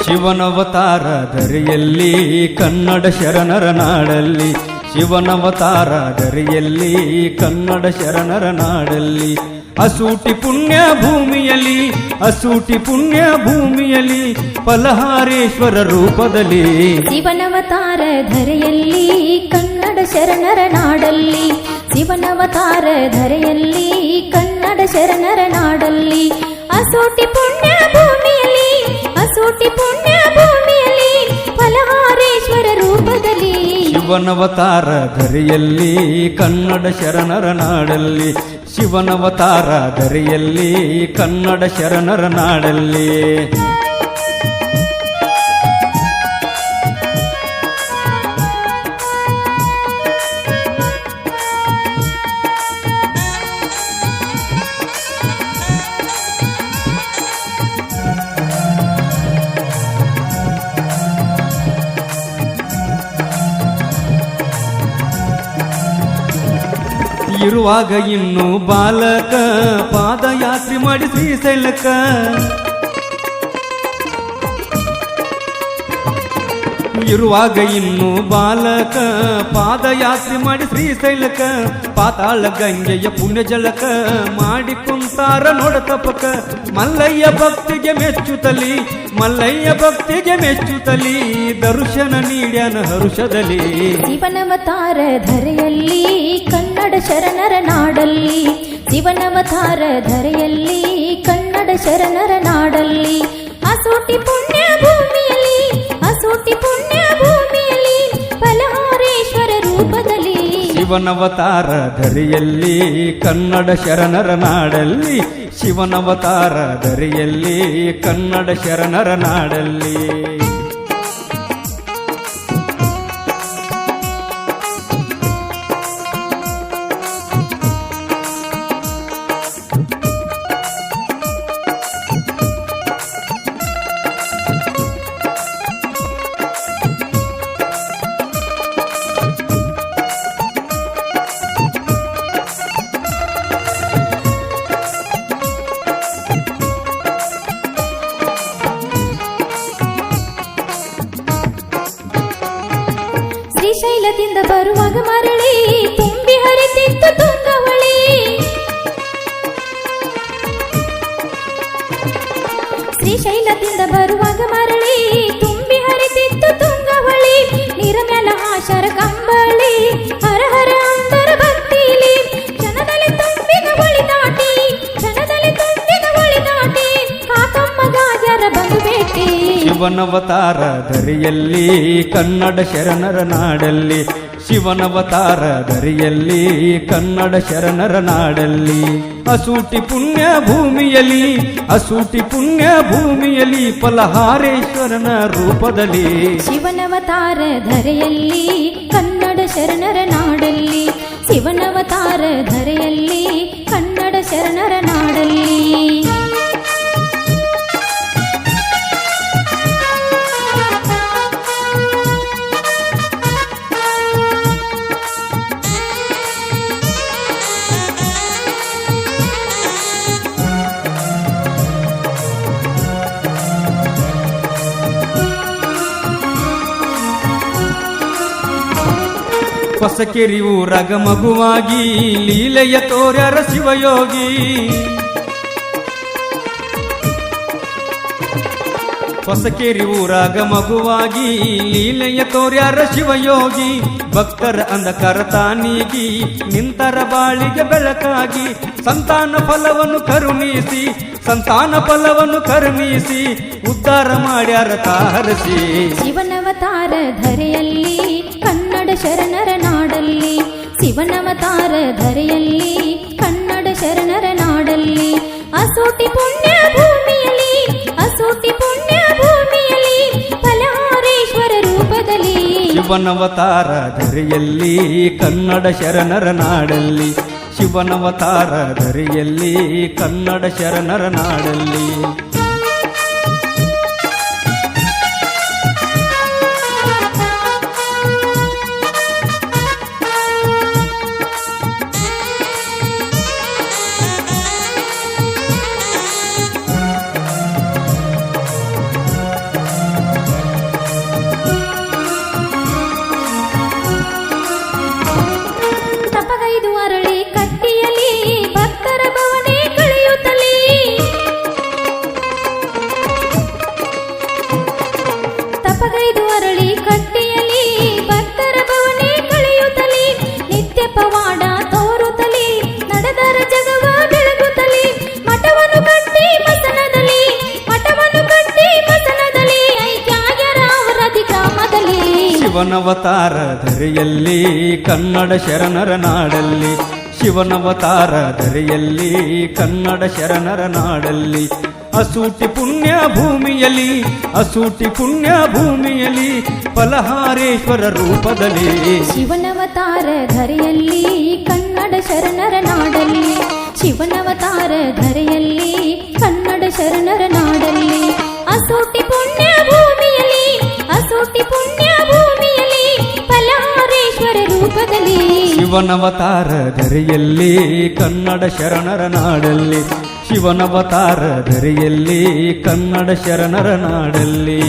ಶಿವನವತಾರ ಧರೆಯಲ್ಲಿ ಕನ್ನಡ ಶರಣರ ನಾಡಲ್ಲಿ ಶಿವನವತಾರ ಧರೆಯಲ್ಲಿ ಕನ್ನಡ ಶರಣರ ನಾಡಲ್ಲಿ ಅಸೂಟಿ ಪುಣ್ಯ ಭೂಮಿಯಲ್ಲಿ ಅಸೂಟಿ ಪುಣ್ಯ ಭೂಮಿಯಲ್ಲಿ ಫಲಹಾರೇಶ್ವರ ರೂಪದಲ್ಲಿ ಶಿವನವತಾರ ಧರೆಯಲ್ಲಿ ಕನ್ನಡ ಶರಣರ ನಾಡಲ್ಲಿ ಶಿವನವತಾರ ಧರೆಯಲ್ಲಿ ಕನ್ನಡ ಶರಣರ ನಾಡಲ್ಲಿ ಅಸೂಟಿ ಪುಣ್ಯ ಭೂಮಿಯಲ್ಲಿ ಅಸೂಟಿ ಪುಣ್ಯ ಭೂಮಿಯಲ್ಲಿ ಫಲಹಾರೇಶ್ವರ ರೂಪದಲ್ಲಿ ಶಿವನವತಾರ ಧರೆಯಲ್ಲಿ ಕನ್ನಡ ಶರಣರ ನಾಡಲ್ಲಿ ಶಿವನವತಾರ ಧರೆಯಲ್ಲಿ ಕನ್ನಡ ಶರಣರ ನಾಡಲ್ಲಿ ಇರುವಾಗ ಇನ್ನು ಬಾಲಕ ಪಾದಯಾತ್ರೆ ಮಾಡಿ ಶ್ರೀಶೈಲಕ ಇರುವಾಗ ಇನ್ನು ಬಾಲಕ ಪಾದಯಾತ್ರೆ ಮಾಡಿ ಶ್ರೀಶೈಲಕ ಪಾತಾಳ ಗಂಗೆಯ ಪುಣ್ಯ ಜಳಕ ಮಾಡಿ ಕುಂತಾರ ನೋಡ ತಪಕ ಮಲ್ಲಯ್ಯ ಭಕ್ತಿಗೆ ಮೆಚ್ಚುತ್ತಲಿ ಮಲ್ಲಯ್ಯ ಭಕ್ತಿಗೆ ಮೆಚ್ಚುತ್ತಲಿ ದರ್ಶನ ನೀಡ್ಯಾನ ಹರುಷದಲ್ಲಿ ಶಿವನವತಾರ ಧರೆಯಲ್ಲಿ ಕನ್ನಡ ಶರಣರ ನಾಡಲ್ಲಿ ಶಿವನವತಾರ ಧರೆಯಲ್ಲಿ ಕನ್ನಡ ಶರಣರ ನಾಡಲ್ಲಿ ಅಸೂಟಿ ಪುಣ್ಯ ಭೂಮಿಯಲ್ಲಿ ಅಸೂಟಿ ಪುಣ್ಯ ಭೂಮಿಯಲ್ಲಿ ಫಲಹಾರೇಶ್ವರ ರೂಪದಲ್ಲಿ ಶಿವನವತಾರ ಧರೆಯಲ್ಲಿ ಕನ್ನಡ ಶರಣರ ನಾಡಲ್ಲಿ ಶಿವನವತಾರ ಧರೆಯಲ್ಲಿ ಕನ್ನಡ ಶರಣರ ನಾಡಲ್ಲಿ ಶ್ರೀಶೈಲದಿಂದ ಬರುವಾಗ ಮರಳಿ ತುಂಬಿ ಹರಿತಿತ್ತು ತುಂಗವಳಿ ಶ್ರೀಶೈಲದಿಂದ ಬರುವಾಗ ಮರಳಿ ತುಂಬಿ ಹರಿತಿತ್ತು ತುಂಗವಳಿ ನೀರಮ್ಯಾಲ ಆಶರ ಕಂಬಳಿ ಹರ ಹರ ಅಂತರ ಭಕ್ತಿಲಿ ಕ್ಷಣದಲ್ಲಿ ತುಂಬಿದ ಹೊಳಿ ದಾಟಿ ಕ್ಷಣದಲ್ಲಿ ತುಂಬಿದ ಹೊಳಿ ದಾಟಿ ಕಾಕಮ್ಮ ಗಾಜರ ಬಂದು ಭೇಟಿ ಶಿವನವತಾರ ಧರೆಯಲ್ಲಿ ಕನ್ನಡ ಶರಣರ ನಾಡಲ್ಲಿ ಶಿವನವತಾರ ಧರೆಯಲ್ಲಿ ಕನ್ನಡ ಶರಣರ ನಾಡಲ್ಲಿ ಅಸೂಟಿ ಪುಣ್ಯ ಭೂಮಿಯಲ್ಲಿ ಅಸೂಟಿ ಪುಣ್ಯ ಭೂಮಿಯಲ್ಲಿ ಫಲಹಾರೇಶ್ವರನ ರೂಪದಲ್ಲಿ ಶಿವನವತಾರ ಧರೆಯಲ್ಲಿ ಕನ್ನಡ ಶರಣರ ನಾಡಲ್ಲಿ ಶಿವನವತಾರ ಧರೆಯಲ್ಲಿ ಕನ್ನಡ ಶರಣರ ನಾಡಲ್ಲಿ ಹೊಸಕೆರಿ ಊರಾಗ ಮಗುವಾಗಿ ಲೀಲೆಯ ತೋರ್ಯಾರ ಶಿವಯೋಗಿ ಹೊಸಕೆರಿ ಊರಾಗ ಮಗುವಾಗಿ ಲೀಲೆಯ ತೋರ್ಯಾರ ಶಿವಯೋಗಿ ಭಕ್ತರ ಅಂಧಕಾರ ತಾನೀಗಿ ನಿಂತರ ಬಾಳಿಗೆ ಬೆಳಕಾಗಿ ಸಂತಾನ ಫಲವನ್ನು ಕರುಣಿಸಿ ಸಂತಾನ ಫಲವನ್ನು ಕರುಣಿಸಿ ಉದ್ಧಾರ ಮಾಡ್ಯಾರ ತಾರಸಿ ಶಿವನವತಾರ ಧರೆಯಲ್ಲಿ ಕನ್ನಡ ಶರಣರ ನಾಡಲ್ಲಿ ಶಿವನವತಾರ ಧರೆಯಲ್ಲಿ ಕನ್ನಡ ಶರಣರ ನಾಡಲ್ಲಿ ಅಸೂಟಿ ಪುಣ್ಯ ಭೂಮಿಯಲ್ಲಿ ಅಸೂಟಿ ಪುಣ್ಯ ಭೂಮಿಯಲ್ಲಿ ಫಲಹಾರೇಶ್ವರ ರೂಪದಲ್ಲಿ ಶಿವನವತಾರ ಧರೆಯಲ್ಲಿ ಕನ್ನಡ ಶರಣರ ನಾಡಲ್ಲಿ ಶಿವನವತಾರ ಧರೆಯಲ್ಲಿ ಕನ್ನಡ ಶರಣರ ನಾಡಲ್ಲಿ ಶಿವನವತಾರ ಧರೆಯಲ್ಲಿ ಕನ್ನಡ ಶರಣರ ನಾಡಲ್ಲಿ ಶಿವನವತಾರ ಧರೆಯಲ್ಲಿ ಕನ್ನಡ ಶರಣರ ನಾಡಲ್ಲಿ ಅಸೂಟಿ ಪುಣ್ಯ ಭೂಮಿಯಲ್ಲಿ ಅಸೂಟಿ ಪುಣ್ಯ ಭೂಮಿಯಲ್ಲಿ ಫಲಹಾರೇಶ್ವರ ರೂಪದಲ್ಲಿ ಶಿವನವತಾರ ಧರೆಯಲ್ಲಿ ಕನ್ನಡ ಶರಣರ ನಾಡಲ್ಲಿ ಶಿವನವತಾರ ಧರೆಯಲ್ಲಿ ಕನ್ನಡ ಶರಣರ ನಾಡಲ್ಲಿ ಅಸೂಟಿ ಪುಣ್ಯ ಭೂಮಿಯಲ್ಲಿ ಅಸೂಟಿ ಪುಣ್ಯ ಭೂಮಿಯಲ್ಲಿ ಫಲಹಾರೇಶ್ವರ ರೂಪದಲ್ಲಿ ಶಿವನವತಾರ ಧರೆಯಲ್ಲಿ ಕನ್ನಡ ಶರಣರ ನಾಡಲ್ಲಿ ಶಿವನವತಾರ ಧರೆಯಲ್ಲಿ ಕನ್ನಡ ಶರಣರ ನಾಡಲ್ಲಿ